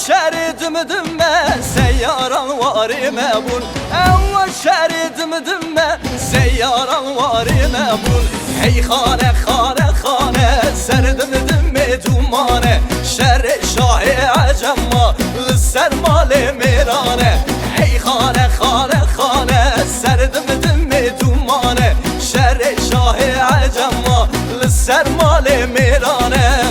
شردمدم من سيارة واري مابون أول شردمدم من سيارة واري مابون هي خانة خانة خانة سردمدم دومانة شر شاه عجمة للسر مال ميرانة هي خانة خانة خانة سردمدم دومانة شر شاه عجمة للسر مال ميرانة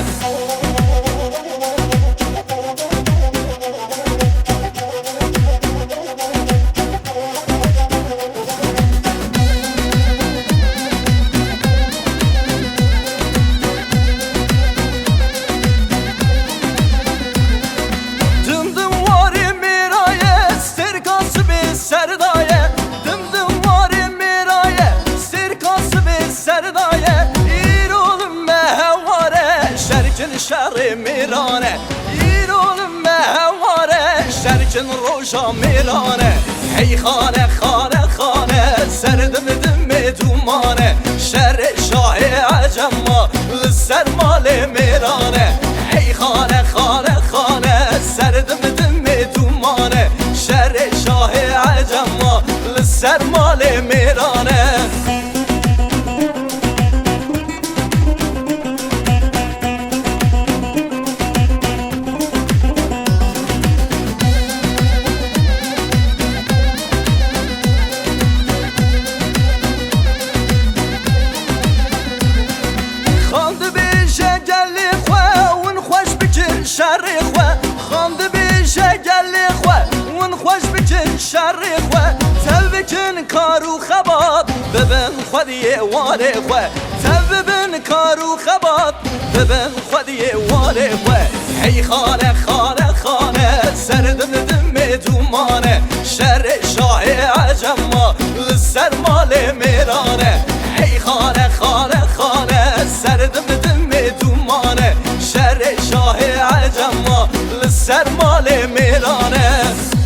شر میرانه ایران مهواره شرکن روشا میرانه هی خانه خانه خانه سردمدم دومانه شر شاه عجمه لسر مال میرانه هی خانه خانه خانه سردمدم دومانه شر شاه عجمه لسر مال میرانه شر خوا خاند بیشه گلی خوا ون خوش بکن شر خوا تل بکن کارو خباب ببن خودیه واره خوا تل ببن کارو خباب ببن خودیه واره خوا هی خانه خانه خانه سردمدم دومانه شر شاه عجمه لسر مال میرانه هی خانه خانه خانه سردمدم دومانه شر شاه عجمه لسر مال میرانه